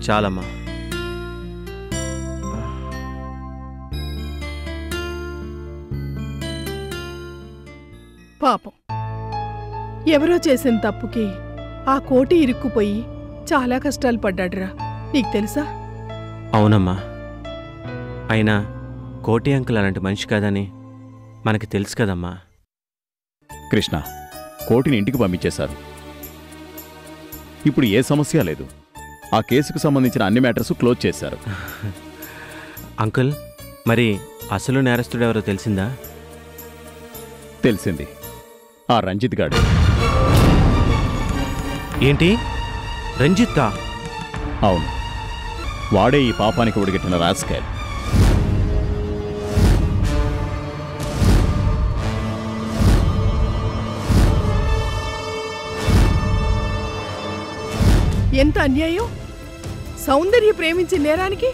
చాలమ్మా. పాపం ఎవరో చేసిన తప్పుకి ఆ కోటి ఇరుక్కుపోయి చాలా కష్టాలు పడ్డాడురా. నీకు తెలుసా? అవునమ్మా. అయినా కోటి అంకుల్ అలాంటి మనిషి కాదని మనకి తెలుసు కదమ్మా. కృష్ణ, కోటిని ఇంటికి పంపించేశారు. ఇప్పుడు ఏ సమస్య లేదు. ఆ కేసుకు సంబంధించిన అన్ని మ్యాటర్స్ క్లోజ్ చేశారు. అంకుల్, మరి అసలు నేరస్తుడెవరో తెలిసిందా? తెలిసింది. ఆ రంజిత్ గాడు. ఏంటి, రంజిత్తా? అవును, వాడే ఈ పాపానికి ఒడిగట్టిన రాస్కెల్. ఎంత అన్యాయం! సౌందర్య ప్రేమించే నేరానికి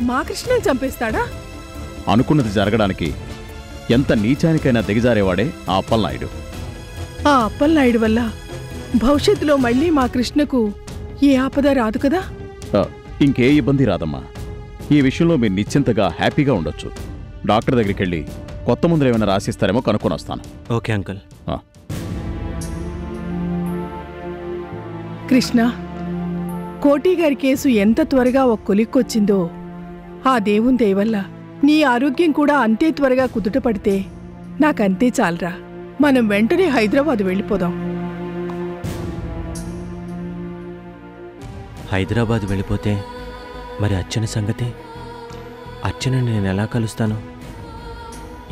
మా కృష్ణని చంపేస్తాడా? అనుకున్నది జరగడానికి ఎంత నీచానికైనా దిగజారేవాడే ఆ అప్పలనాయుడు. ఆ అప్పలనాయుడు వల్ల భవిష్యత్తులో మళ్ళీ మా కృష్ణకు ఏ ఆపద రాదు కదా? ఇంకే ఇబ్బంది రాదమ్మా. ఈ విషయంలో మీరు నిశ్చింతగా హ్యాపీగా ఉండొచ్చు. డాక్టర్ దగ్గరికి వెళ్ళి కొత్త మందులు ఏమైనా రాసిస్తారేమో కనుక్కొని వస్తాను. Okay uncle. కృష్ణ, కోటి గారి కేసు ఎంత త్వరగా ఒక కొలిక్కొచ్చిందో ఆ దేవుని దయవల్ల నీ ఆరోగ్యం కూడా అంతే త్వరగా కుదుటపడితే నాకంతే చాలరా. మనం వెంటనే హైదరాబాద్ వెళ్ళిపోదాం. హైదరాబాద్ వెళ్ళిపోతే మరి అర్చన సంగతి? అర్చనని నేను ఎలా కలుస్తాను?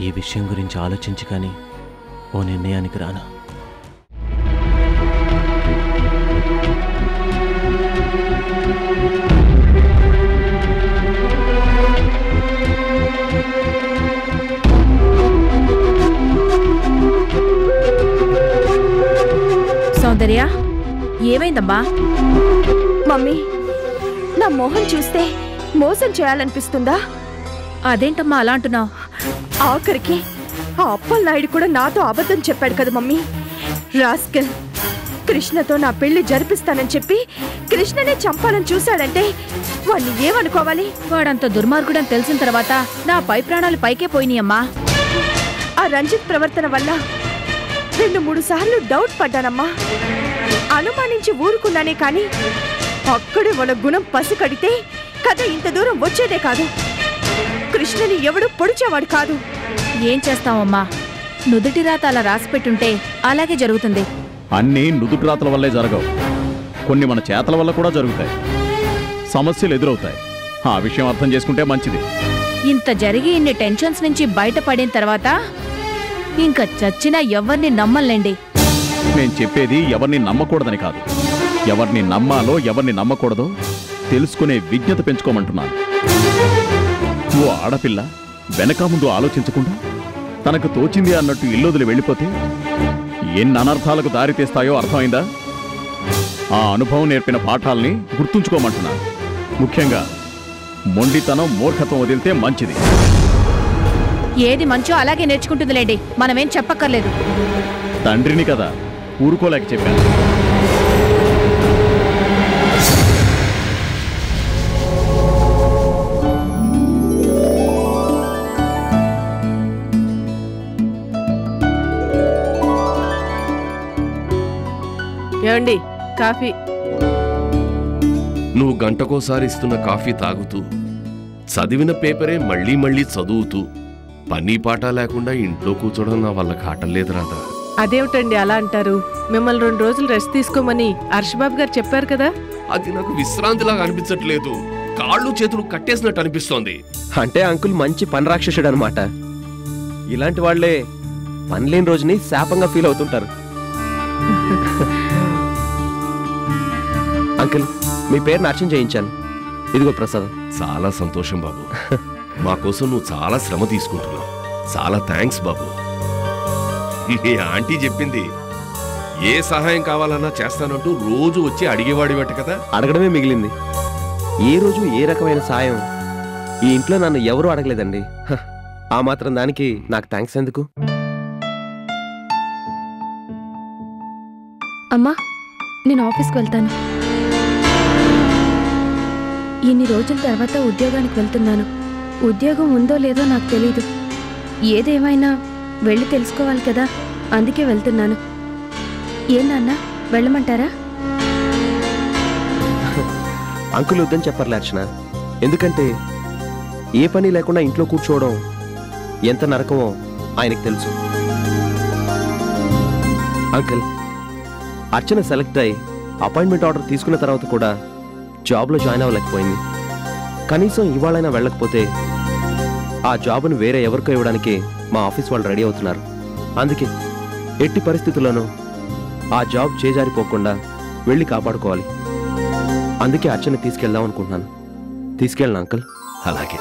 ఈ విషయం గురించి ఆలోచించి కానీ ఓ నిర్ణయానికి రానా? సౌందర్య, ఏమైందమ్మా? మమ్మీ, నా మోహన్ చూస్తే మోసం చేయాలనిపిస్తుందా? అదేంటమ్మా అలా అంటున్నావు? ఆఖరికి ఆ అప్పలనాయుడు కూడా నాతో అబద్ధం చెప్పాడు కదా మమ్మీ. రాస్కెల్ కృష్ణతో నా పెళ్లి జరిపిస్తానని చెప్పి కృష్ణనే చంపాలని చూశాడంటే వాణ్ణి ఏమనుకోవాలి? వాడంత దుర్మార్గుడని తెలిసిన తర్వాత నా పై ప్రాణాలు పైకే పోయినాయమ్మా. ఆ రంజిత్ ప్రవర్తన వల్ల 2-3 సార్లు డౌట్ పడ్డానమ్మా. అనుమానించి ఊరుకున్నానే కానీ అక్కడే వాళ్ళ గుణం పసికడితే కథ ఇంత దూరం వచ్చేదే కాదు. కృష్ణని ఎవడు పొడిచేవాడు కాదు. ఏం చేస్తావమ్మా, నుదుటి రాత అలా రాసిపెట్టుంటే అలాగే జరుగుతుంది. అన్నీ నుదుటి రాతల వల్లే జరగవు. కొన్ని మన చేతల వల్ల కూడా జరుగుతాయి. సమస్యలు ఎదురవుతాయి. ఆ విషయం అర్థం చేసుకుంటే మంచిది. ఇంత జరిగి ఇన్ని టెన్షన్స్ నుంచి బయటపడిన తర్వాత ఇంకా చచ్చినా ఎవరిని నమ్మలేండి. నేను చెప్పేది ఎవరిని నమ్మకూడదని కాదు, ఎవరిని నమ్మాలో ఎవరిని నమ్మకూడదో తెలుసుకునే విజ్ఞత పెంచుకోమంటున్నాను. ఓ ఆడపిల్ల వెనక ముందు ఆలోచించకుండా తనకు తోచింది అన్నట్టు ఇల్లొదిలి వెళ్ళిపోతే ఎన్ని అనర్థాలకు దారితీస్తాయో అర్థమైందా? ఆ అనుభవం నేర్పిన పాఠాల్ని గుర్తుంచుకోమంటున్నాను. ముఖ్యంగా మొండితనం, మూర్ఖత్వం వదిలితే మంచిది. ఏది మంచో అలాగే నేర్చుకుంటుందిలేండి, మనమేం చెప్పక్కర్లేదు. తండ్రిని కదా, ఊరుకోలేక చెప్పాను. ఏమండి, కాఫీ? నువ్వు గంటకోసారి ఇస్తున్న కాఫీ తాగుతూ, చదివిన పేపరే మళ్ళీ మళ్ళీ చదువుతూ, పని పాట లేకుండా ఇంట్లో కూర్చోవడం నా వల్ల కాటలేదు రాదా. అదేమిటండి అలా అంటారు? మిమ్మల్ని 2 రోజులు రెస్ట్ తీసుకోమని హర్షబాబు గారు చెప్పారు కదా. అది నాకు విశ్రాంతిలాగా అనిపించట్లేదు. కాళ్ళు చేతులు కట్టేసినట్టు అనిపిస్తోంది. అంటే అంకుల్ మంచి పని రాక్షసుడు అనమాట. ఇలాంటి వాళ్లే పనిలేని రోజుని శాపంగా ఫీల్ అవుతుంటారు. అంకుల్, మీ పేరుని అర్చన చేయించాను. ఇదిగో ప్రసాదం. చాలా సంతోషం బాబు. మా కోసం నువ్వు చాలా శ్రమ తీసుకుంటున్నావు. చాలా థ్యాంక్స్ బాబు. మీ ఆంటీ చెప్పింది ఏ సహాయం కావాలన్నా చేస్తానంటూ రోజు వచ్చి అడిగేవాడివట కదా. అడగడమే మిగిలింది. ఏ రోజు ఏ రకమైన సాయం ఈ ఇంట్లో నన్ను ఎవరూ అడగలేదండి. ఆ మాత్రం దానికి నాకు థ్యాంక్స్ ఎందుకు? అమ్మా, నేను ఆఫీస్కి వెళ్తాను. ఇన్ని రోజుల తర్వాత ఉద్యోగానికి వెళ్తున్నాను. ఉద్యోగం ఉందో లేదో నాకు తెలీదు. ఏదేమైనా వెళ్ళి తెలుసుకోవాలి కదా, అందుకే వెళ్తున్నాను. ఏ నాన్న, వెళ్ళమంటారా? అంకుల్ వద్దని చెప్పర్లే అర్చన. ఎందుకంటే ఏ పని లేకుండా ఇంట్లో కూర్చోవడం ఎంత నరకమో ఆయనకు తెలుసు. అంకుల్, అర్చన సెలెక్ట్ అయి అపాయింట్మెంట్ ఆర్డర్ తీసుకున్న తర్వాత కూడా జాబ్లో జాయిన్ అవ్వలేకపోయింది. కనీసం ఇవాళైనా వెళ్ళకపోతే ఆ జాబ్ను వేరే ఎవరికో ఇవ్వడానికి మా ఆఫీస్ వాళ్ళు రెడీ అవుతున్నారు. అందుకే ఎట్టి పరిస్థితుల్లోనూ ఆ జాబ్ చేజారిపోకుండా వెళ్ళి కాపాడుకోవాలి. అందుకే అర్చన తీసుకెళ్దాం అనుకుంటున్నాను. తీసుకెళ్ళను అంకుల్? అలాగే,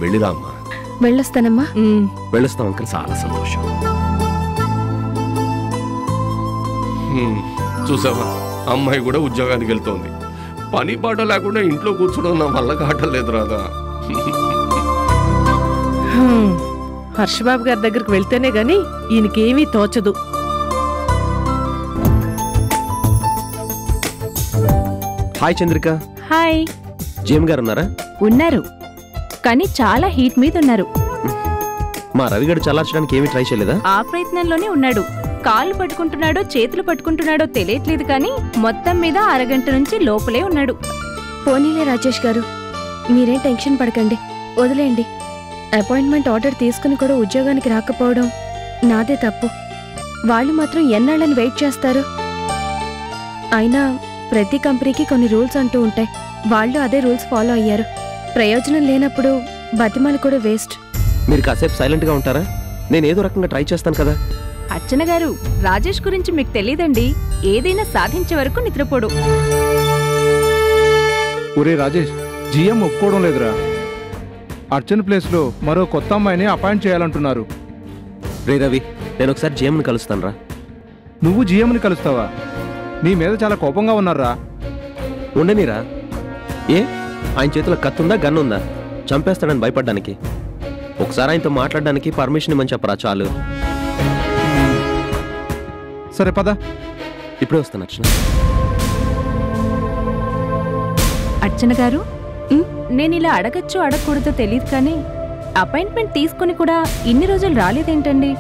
వెళ్ళిరా అమ్మా. వెళ్ళొస్తానమ్మా. వెళ్ళొస్తాం అంకుల్. చాలా సంతోషం. చూసావా, అమ్మాయి కూడా ఉద్యోగానికి వెళ్తోంది. పని పాట లేకుండా ఇంట్లో కూర్చోడం నా వల్ల కావట్లేదు రాదా. హర్షబాబు గారి దగ్గరికి వెళ్తేనే గాని ఈయనకేమీ తోచదు. హాయ్ చంద్రిక. హాయ్. జీఎం గారు ఉన్నారా? ఉన్నారు, కానీ చాలా హీట్ మీద ఉన్నారు. మా రవిగడు చల్లార్చడానికి ఏమీ ట్రై చేయలేదా? ఆ ప్రయత్నంలోనే ఉన్నాడు. కాళ్ళు పట్టుకుంటున్నాడో చేతులు పట్టుకుంటున్నాడో తెలియట్లేదు, కానీ మొత్తం మీద అరగంట నుంచి లోపలే ఉన్నాడు. పోనీలే రాజేష్ గారు, మీరేం టెన్షన్ పడకండి, వదిలేయండి. అపాయింట్మెంట్ ఆర్డర్ తీసుకుని కూడా ఉద్యోగానికి రాకపోవడం నాదే తప్పు. వాళ్ళు మాత్రం ఎన్నాళ్ళని వెయిట్ చేస్తారు? అయినా ప్రతి కంపెనీకి కొన్ని రూల్స్ అంటూ ఉంటాయి. వాళ్ళు అదే రూల్స్ ఫాలో అయ్యారు. ప్రయోజనం లేనప్పుడు బతిమాలు కూడా వేస్ట్. మీరు కాసేపు సైలెంట్గా ఉంటారా? నేను ఏదో రకంగా ట్రై చేస్తాను కదా. అర్చన గారు, రాజేష్ గురించి మీకు తెలీదండి. ఏదైనా సాధించే వరకు నిద్రపోడు. ఒరే రాజేష్, జిఎం ఒప్పుకోవడం లేదురా. అర్చన ప్లేస్లో మరో కొత్త అమ్మాయిని అపాయింట్ చేయాలంటున్నారు. రే రవి, నేను ఒకసారి జిఎంని కలుస్తాను రా. నువ్వు జిఎంని కలుస్తావా? నీ మీద చాలా కోపంగా ఉన్నారా? ఉండనిరా. ఏ, ఆయన చేతిలో కత్తుందా గన్నుందా? చంపేస్తాడని భయపడ్డానికి. ఒకసారి ఆయనతో మాట్లాడడానికి పర్మిషన్ ఇవ్వని చెప్పరా చాలు. సరే పద. ఇప్పుడే వస్తాను అర్చన. అర్చన గారు, నేను ఇలా అడగచ్చో అడగకూడదో తెలియదు, కానీ అపాయింట్మెంట్ తీసుకుని కూడా ఇన్ని రోజులు రాలేదేంటండి?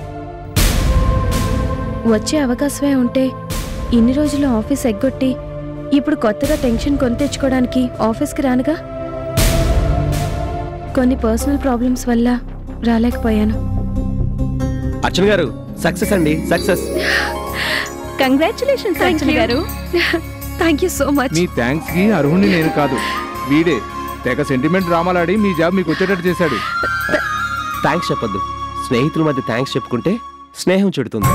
వచ్చే అవకాశమే ఉంటే ఇన్ని రోజులు ఆఫీస్ ఎగ్గొట్టి ఇప్పుడు కొత్తగా టెన్షన్ కొని తెచ్చుకోవడానికి ఆఫీస్కి రానుగా. కొన్ని పర్సనల్ ప్రాబ్లమ్స్ వల్ల రాలేకపోయాను. అర్చన గారు, సక్సెస్ అండి, సక్సెస్. కంగ్రాచులేషన్స్ అర్చన గారు. Thank you so much. Me thanks కి అర్హుణ్ణి నేను కాదు, వీడే తెగ సెంటిమెంట్ డ్రామాలాడి మీ జాబ్ మీకు వచ్చేటట్టు చేశాడు. థ్యాంక్స్ చెప్పొద్దు. స్నేహితుల మధ్య థ్యాంక్స్ చెప్పుకుంటే స్నేహం చెడుతుంది.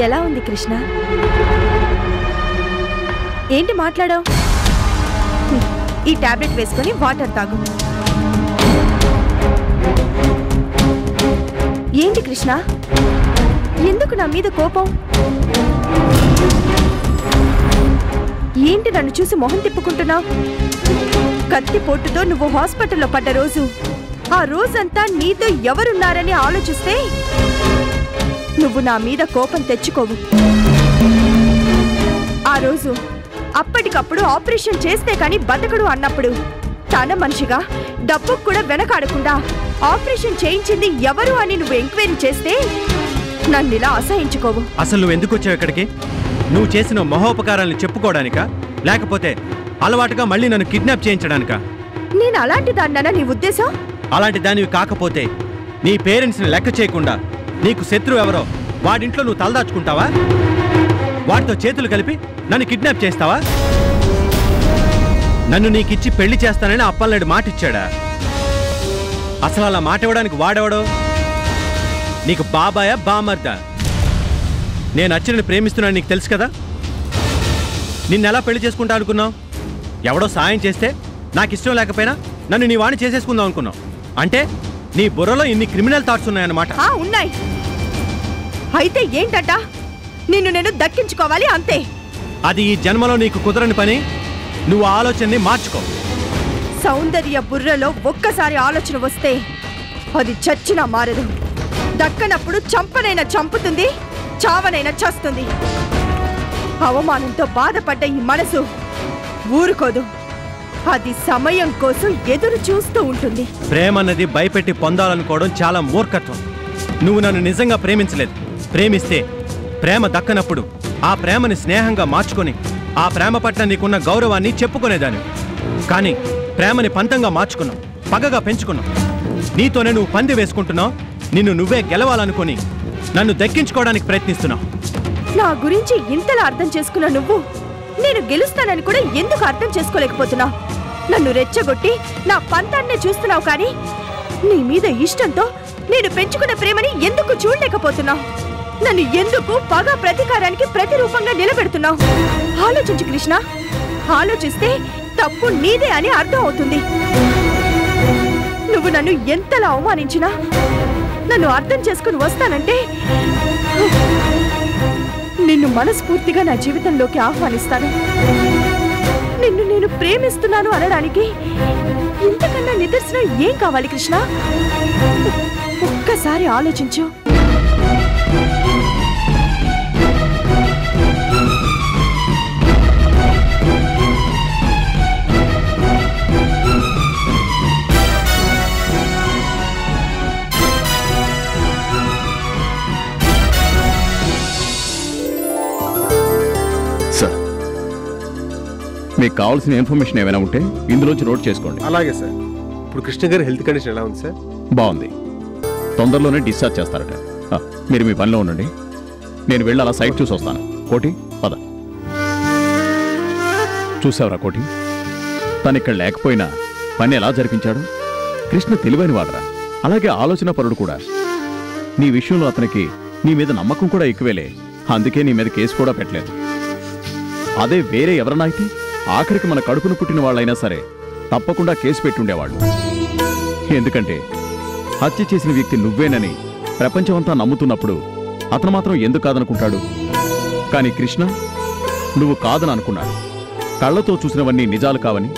ఎలా ఉంది కృష్ణ? ఏంటి మాట్లాడావు? ఈ టాబ్లెట్ వేసుకొని వాటర్ తాగు. ఏంటి కృష్ణ, ఎందుకు నా మీద కోపం? ఏంటి నన్ను చూసి మొహం తిప్పుకుంటున్నావు? కత్తి పోటుతో నువ్వు హాస్పిటల్లో పడ్డ రోజు, ఆ రోజంతా నీతో ఎవరున్నారని ఆలోచిస్తే నువ్వు నా మీద కోపం తెచ్చుకోవు. ఆ రోజు అప్పటికప్పుడు ఆపరేషన్ చేస్తే కానీ బతకడు అన్నప్పుడు తన మనిషిగా డబ్బు కూడా వెనకాడకుండా ఆపరేషన్ చేయించింది ఎవరు అని నువ్వు ఎంక్వైరీ చేస్తే నన్ను ఇలా అసహించుకోవు. అసలు నువ్వు ఎందుకు వచ్చావు ఇక్కడికి? నువ్వు చేసిన మహోపకారాలను చెప్పుకోవడానికా, లేకపోతే అలవాటుగా మళ్ళీ నన్ను కిడ్నాప్ చేయించడానికా? నేను అలాంటి దాన్ననా నీ ఉద్దేశం? అలాంటి దానివి కాకపోతే నీ పేరెంట్స్ని లెక్క చేయకుండా నీకు శత్రువు ఎవరో వాడింట్లో నువ్వు తలదాచుకుంటావా? వాడితో చేతులు కలిపి నన్ను కిడ్నాప్ చేస్తావా? నన్ను నీకిచ్చి పెళ్లి చేస్తానని అప్పలనాయుడు మాట ఇచ్చాడా? అసలు అలా మాట ఇవ్వడానికి వాడెవడో? నీకు బాబాయా బామర్దా? నేను అర్చనని ప్రేమిస్తున్నాను నీకు తెలుసు కదా. నిన్నెలా పెళ్లి చేసుకుంటా అనుకున్నావు? ఎవడో సాయం చేస్తే నాకు ఇష్టం లేకపోయినా నన్ను నీ వాణ్ణి చేసేసుకుందాం అనుకున్నావు. అంటే నీ బుర్రలో ఇన్ని క్రిమినల్ థాట్స్ ఉన్నాయన్నమాట. ఉన్నాయి. అయితే ఏంటంట? నిన్ను నేను దక్కించుకోవాలి అంతే. అది ఈ జన్మలో నీకు కుదరని పని. నువ్వు ఆలోచనని మార్చుకో. సౌందర్య బుర్రలో ఒక్కసారి ఆలోచన వస్తే అది చచ్చినా మారదు. దక్కనప్పుడు చంపనైనా చంపుతుంది, చావనైనా చస్తుంది. అవమానంతో బాధపడ్డ ఈ మనసు ఊరుకోదు. అది సమయం కోసం ఎదురు చూస్తూ ఉంటుంది. ప్రేమ అన్నది భయపెట్టి పొందాలనుకోవడం చాలా మూర్ఖత్వం. నువ్వు నన్ను నిజంగా ప్రేమించలేదు. ప్రేమిస్తే ప్రేమ దక్కనప్పుడు ఆ ప్రేమని స్నేహంగా మార్చుకొని ఆ ప్రేమ పట్ల నీకున్న గౌరవాన్ని చెప్పుకునేదాన్ని. కానీ ప్రేమని పంతంగా మార్చుకున్నావు, పగగా పెంచుకున్నావు. నీతోనే నువ్వు పంది వేసుకుంటున్నావు. నిన్ను నువ్వే గెలవాలనుకుని నన్ను దక్కించుకోవడానికి ప్రయత్నిస్తున్నావు. నా గురించి ఇంతలా అర్థం చేసుకున్న నువ్వు నేను గెలుస్తానని కూడా ఎందుకు అర్థం చేసుకోలేకపోతున్నావు? నన్ను రెచ్చగొట్టి నా పంతాన్నే చూస్తున్నావు, కానీ నీ మీద ఇష్టంతో నేను పెంచుకున్న ప్రేమని ఎందుకు చూడలేకపోతున్నావు? నన్ను ఎందుకు పగ ప్రతీకారానికి ప్రతిరూపంగా నిలబెడుతున్నావు? ఆలోచించు కృష్ణ. ఆలోచిస్తే తప్పు నీదే అని అర్థం అవుతుంది. నువ్వు నన్ను ఎంతలా అవమానించినా నన్ను అర్థం చేసుకుని వస్తానంటే నిన్ను మనస్ఫూర్తిగా నా జీవితంలోకి ఆహ్వానిస్తాను. నిన్ను నేను ప్రేమిస్తున్నాను అనడానికి ఇంతకన్నా నిదర్శనం ఏం కావాలి కృష్ణ? ఒక్కసారి ఆలోచించు. మీకు కావాల్సిన ఇన్ఫర్మేషన్ ఏమైనా ఉంటే ఇందులోంచి నోట్ చేసుకోండి. అలాగే సార్. ఇప్పుడు కృష్ణ గారి హెల్త్ కండిషన్ ఎలా ఉంది సార్? బాగుంది. తొందరలోనే డిశ్చార్జ్ చేస్తారట. మీరు మీ పనిలో ఉండండి. నేను వెళ్ళి అలా సైట్ చూసి వస్తాను. కోటి పద. చూసావురా కోటి, తను ఇక్కడ లేకపోయినా పని ఎలా జరిపించాడు? కృష్ణ తెలివైన వాడరా, అలాగే ఆలోచన పరుడు కూడా. నీ విషయంలో అతనికి నీ మీద నమ్మకం కూడా ఎక్కువేలే. అందుకే నీ మీద కేసు కూడా పెట్టలేదు. అదే వేరే ఎవరన్నా అయితే ఆఖరికి మన కడుపును పుట్టిన వాళ్ళైనా సరే తప్పకుండా కేసు పెట్టుండేవాళ్ళు. ఎందుకంటే హత్య చేసిన వ్యక్తి నువ్వేనని ప్రపంచమంతా నమ్ముతున్నప్పుడు అతను మాత్రం ఎందుకు కాదనుకుంటాడు? కానీ కృష్ణ నువ్వు కాదని అనుకున్నాడు. కళ్లతో చూసినవన్నీ నిజాలు కావని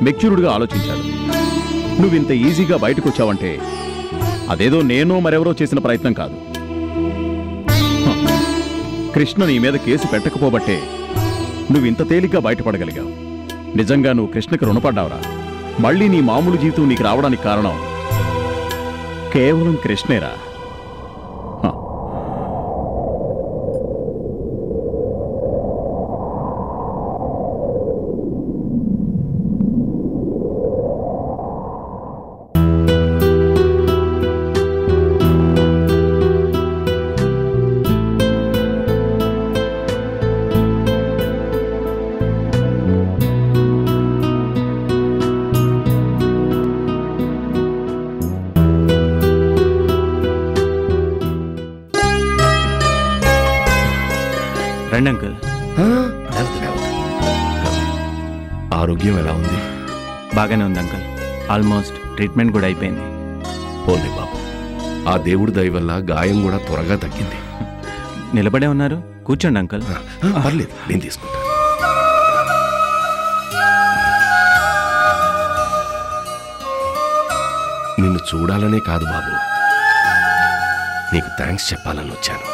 మెచ్యూర్డ్గా ఆలోచించాడు. నువ్వింత ఈజీగా బయటకు వచ్చావంటే అదేదో నేనో మరెవరో చేసిన ప్రయత్నం కాదు. కృష్ణ నీ మీద కేసు పెట్టకపోబట్టే నువ్వింత తేలిగ్గా బయటపడగలిగావు. నిజంగా నువ్వు కృష్ణకి రుణపడ్డావురా. మళ్ళీ నీ మామూలు జీవితం నీకు రావడానికి కారణం కేవలం కృష్ణేరా. రండి అంకుల్. ఆరోగ్యం ఎలా ఉంది? బాగానే ఉంది అంకుల్. ఆల్మోస్ట్ ట్రీట్మెంట్ కూడా అయిపోయింది. పోలే బాబు, ఆ దేవుడి దయ వల్ల గాయం కూడా త్వరగా తగ్గింది. నిలబడే ఉన్నారు, కూర్చోండి అంకుల్. పర్లేదు, నేను తీసుకుంటా. నిన్ను చూడాలనే కాదు బాబు, నీకు థ్యాంక్స్ చెప్పాలని వచ్చాను.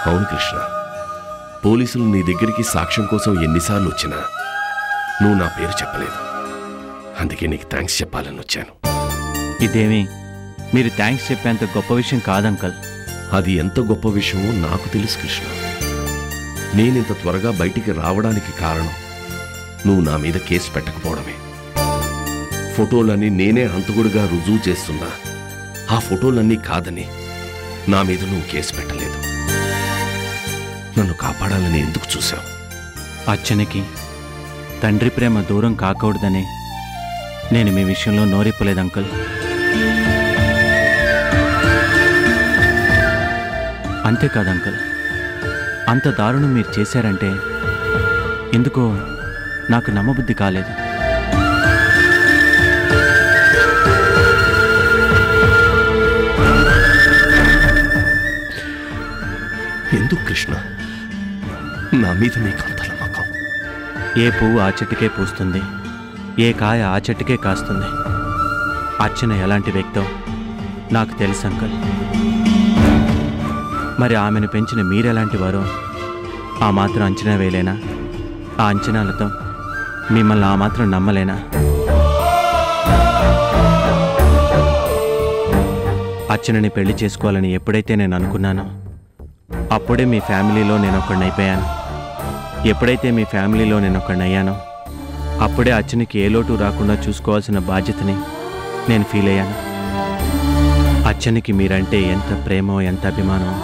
అవును కృష్ణ, పోలీసులు నీ దగ్గరికి సాక్ష్యం కోసం ఎన్నిసార్లు వచ్చినా నువ్వు నా పేరు చెప్పలేదు. అందుకే నీకు థ్యాంక్స్ చెప్పాలని వచ్చాను. ఇదేమి మీరు థ్యాంక్స్ చెప్పేంత గొప్ప విషయం కాదంకల్. అది ఎంత గొప్ప విషయమో నాకు తెలుసు కృష్ణ. నేనింత త్వరగా బయటికి రావడానికి కారణం నువ్వు నా మీద కేసు పెట్టకపోవడమే. ఫోటోలన్నీ నేనే హంతకుడిగా రుజువు చేస్తున్నా ఆ ఫోటోలన్నీ కాదని నా మీద నువ్వు కేసు పెట్టలేదు. నన్ను కాపాడాలని ఎందుకు చూశావు? అచ్చనికి తండ్రి ప్రేమ దూరం కాకూడదని నేను మీ విషయంలో నోరిప్పలేదు అంకుల్. అంతేకాదు అంకుల్, అంత దారుణం మీరు చేశారంటే ఎందుకో నాకు నమ్మబుద్ధి కాలేదు. ఎందుకు కృష్ణ? నా మీద నీకు అంత నమ్మకం? ఏ పువ్వు ఆ చెట్టుకే పూస్తుంది, ఏ కాయ ఆ చెట్టుకే కాస్తుంది. అర్చన ఎలాంటి వ్యక్తో నాకు తెలుసు అంకుల్. మరి ఆమెను పెంచిన మీరెలాంటి వారో ఆ మాత్రం అంచనా వేయలేనా? ఆ అంచనాలతో మిమ్మల్ని ఆ మాత్రం నమ్మలేనా? అర్చనని పెళ్లి చేసుకోవాలని ఎప్పుడైతే నేను అనుకున్నానో అప్పుడే మీ ఫ్యామిలీలో నేను ఒకడినైపోయాను. ఎప్పుడైతే మీ ఫ్యామిలీలో నేను ఒకడినయ్యానో అప్పుడే అర్చనకి ఏ లోటు రాకుండా చూసుకోవాల్సిన బాధ్యతని నేను ఫీల్ అయ్యాను. అర్చనకి మీరంటే ఎంత ప్రేమో ఎంత అభిమానమో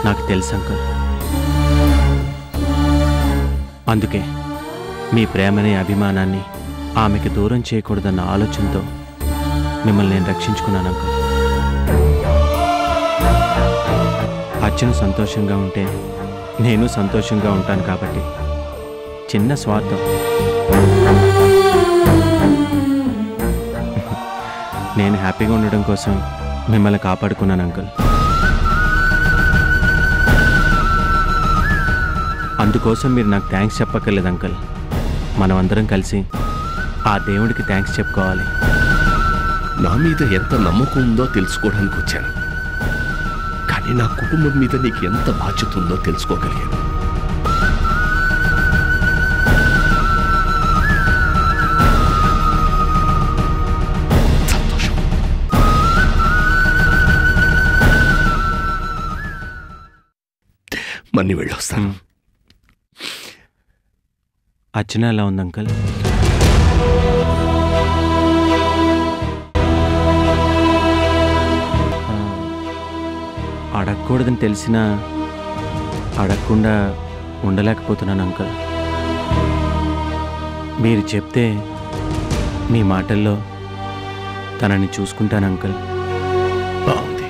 నాకు తెలుసు అంకుల్. అందుకే మీ ప్రేమని అభిమానాన్ని ఆమెకి దూరం చేయకూడదన్న ఆలోచనతో మిమ్మల్ని నేను రక్షించుకున్నాను అంకుల్. అర్చన సంతోషంగా ఉంటే నేను సంతోషంగా ఉంటాను కాబట్టి చిన్న స్వార్థం. నేను హ్యాపీగా ఉండడం కోసం మిమ్మల్ని కాపాడుకున్నాను అంకుల్. అందుకోసం మీరు నాకు థ్యాంక్స్ చెప్పక్కర్లేదు అంకుల్. మనం అందరం కలిసి ఆ దేవుడికి థ్యాంక్స్ చెప్పుకోవాలి. నా మీద ఎంత నమ్మకం ఉందో తెలుసుకోవడానికి వచ్చాను, కానీ నా కుటుంబం మీద నీకు ఎంత బాధ్యత ఉందో తెలుసుకోగలిగాను. సంతోషం. మన్ని వెళ్ళొస్తాను. అర్చన ఎలా ఉంది అంకుల్? అడగకూడదని తెలిసినా అడగకుండా ఉండలేకపోతున్నాను అంకుల్. మీరు చెప్తే మీ మాటల్లో తనని చూసుకుంటాను అంకుల్. బాగుంది.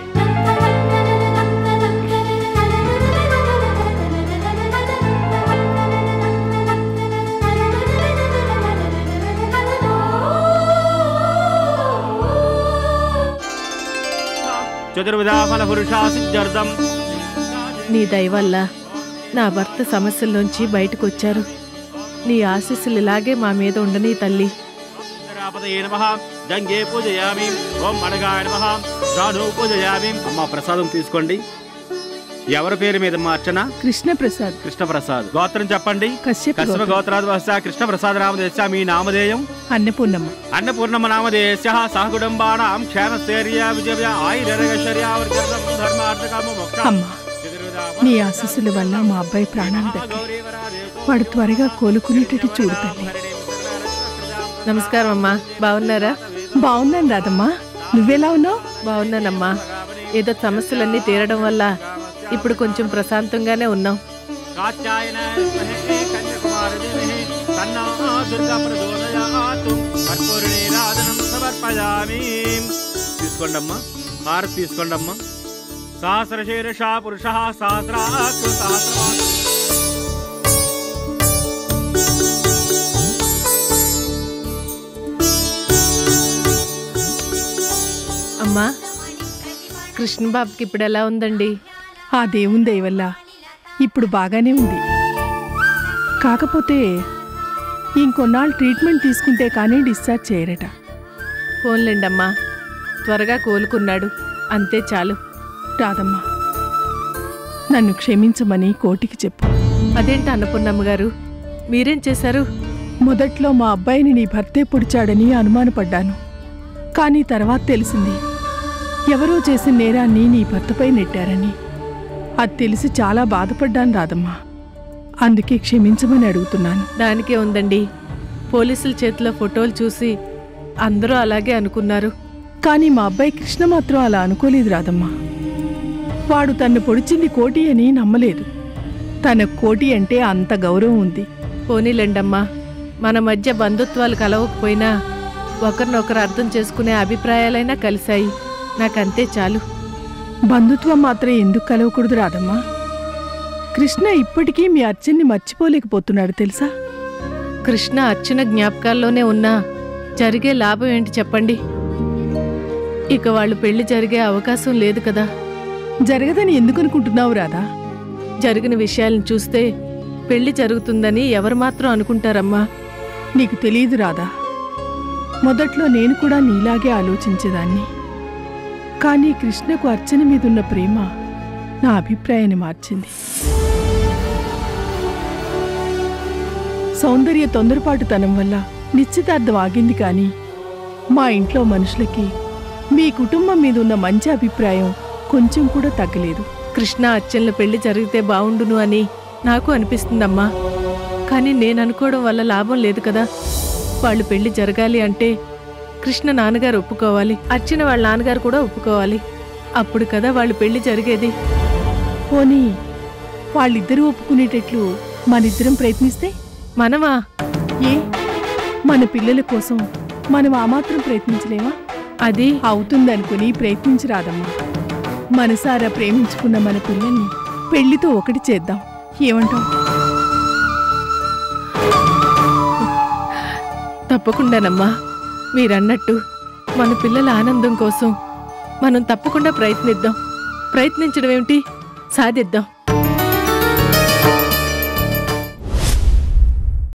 నీ దయ వల్ల నా భర్త సమస్యల్లోంచి బయటకు వచ్చారు. నీ ఆశీస్సులు ఇలాగే మా మీద ఉండని తల్లి. అమ్మా ప్రసాదం తీసుకోండి. ఎవరి పేరు మీద మా అర్చన? కృష్ణప్రసాద్. కృష్ణప్రసాద్. గోత్రం చెప్పండి. కశ్యప గోత్రాద్వస్య కృష్ణప్రసాద్ నామదేశ. మీ నామధేయం? అన్నపూర్ణమ్మ. అన్నపూర్ణమ్మ నామదేశ. సహకుటుంబానాం క్షేమస్థైర్య విజయ ఆయుర్వేదైశ్వర్యావర్ధనం ధర్మార్థకామ మోక్ష. అమ్మా, నీ ఆశీస్సుల వల్ల మా అబ్బాయి ప్రాణాలు దక్కాయి. వాడు త్వరగా కోలుకునేటట్టు చూడు తల్లి. నమస్కారం అమ్మా, బాగున్నారా? బాగున్నాను రాదమ్మా, నువ్వెలా ఉన్నావు? బాగున్నానమ్మా. ఏదో సమస్యలన్నీ తీరడం వల్ల ఇప్పుడు కొంచెం ప్రశాంతంగానే ఉన్నాం. తీసుకోండమ్మా, హారతి తీసుకోండమ్మా. సహస్రశీర్ష పురుష సహస్రాకృ. అమ్మా, కృష్ణబాబుకి ఇప్పుడు ఎలా ఉందండి? ఆ దేవుని దయ వల్ల ఇప్పుడు బాగానే ఉంది. కాకపోతే ఇంకొన్నాళ్ళు ట్రీట్మెంట్ తీసుకుంటే కానీ డిశ్చార్జ్ చేయరట. ఫోన్లేండమ్మా, త్వరగా కోలుకున్నాడు, అంతే చాలు. రాదమ్మా, నన్ను క్షమించమని కోటికి చెప్పు. అదేంటి అన్నపూర్ణమ్మ గారు, మీరేం చేశారు? మొదట్లో మా అబ్బాయిని నీ భర్తే పొడిచాడని అనుమానపడ్డాను. కానీ తర్వాత తెలిసింది ఎవరో చేసిన నేరాన్ని నీ భర్తపై నెట్టారని. అది తెలిసి చాలా బాధపడ్డాను రాదమ్మా. అందుకే క్షమించమని అడుగుతున్నాను. దానికే ఉందండి, పోలీసుల చేతిలో ఫోటోలు చూసి అందరూ అలాగే అనుకున్నారు. కానీ మా అబ్బాయి కృష్ణ మాత్రం అలా అనుకోలేదు రాదమ్మా. వాడు తన్ను పొడిచింది కోటి అని నమ్మలేదు. తన కోటి అంటే అంత గౌరవం ఉంది. పోనీలేండమ్మా, మన మధ్య బంధుత్వాలు కలవకపోయినా ఒకరినొకరు అర్థం చేసుకునే అభిప్రాయాలైనా కలిశాయి. నాకంతే చాలు. బంధుత్వం మాత్రం ఎందుకు కలవకూడదు రాదమ్మా? కృష్ణ ఇప్పటికీ మీ అర్చన్ని మర్చిపోలేకపోతున్నాడు తెలుసా? కృష్ణ అర్చన జ్ఞాపకాల్లోనే ఉన్నా జరిగే లాభం ఏంటి చెప్పండి? ఇక వాళ్ళు పెళ్లి జరిగే అవకాశం లేదు కదా. జరగదని ఎందుకు అనుకుంటున్నావు రాదా? జరిగిన విషయాలను చూస్తే పెళ్లి జరుగుతుందని ఎవరు మాత్రం అనుకుంటారమ్మా? నీకు తెలియదు రాదా, మొదట్లో నేను కూడా నీలాగే ఆలోచించేదాన్ని. కానీ కృష్ణకు అర్చన మీదున్న ప్రేమ నా అభిప్రాయాన్ని మార్చింది. సౌందర్య తొందరపాటుతనం వల్ల నిశ్చితార్థం ఆగింది, కానీ మా ఇంట్లో మనుషులకి మీ కుటుంబం మీద ఉన్న మంచి అభిప్రాయం కొంచెం కూడా తగ్గలేదు. కృష్ణ అర్చనల పెళ్లి జరిగితే బావుండును అని నాకు అనిపిస్తుందమ్మా. కానీ నేను అనుకోవడం వల్ల లాభం లేదు కదా. వాళ్ళు పెళ్లి జరగాలి అంటే కృష్ణ నాన్నగారు ఒప్పుకోవాలి, అర్చన వాళ్ళ నాన్నగారు కూడా ఒప్పుకోవాలి. అప్పుడు కదా వాళ్ళు పెళ్లి జరిగేది. పోనీ వాళ్ళిద్దరూ ఒప్పుకునేటట్లు మనిద్దరం ప్రయత్నిస్తే? మనమా? ఏ, మన పిల్లల కోసం మనం ఆ మాత్రం ప్రయత్నించలేమా? అది అవుతుందనుకుని ప్రయత్నించరాదమ్మా. మనసారా ప్రేమించుకున్న మన పిల్లల్ని పెళ్లితో ఒకటి చేద్దాం. ఏమంటావు? తప్పకుండానమ్మా. మీరన్నట్టు మన పిల్లల ఆనందం కోసం మనం తప్పకుండా ప్రయత్నిద్దాం. ప్రయత్నించడం ఏమిటి, సాధిద్దాం.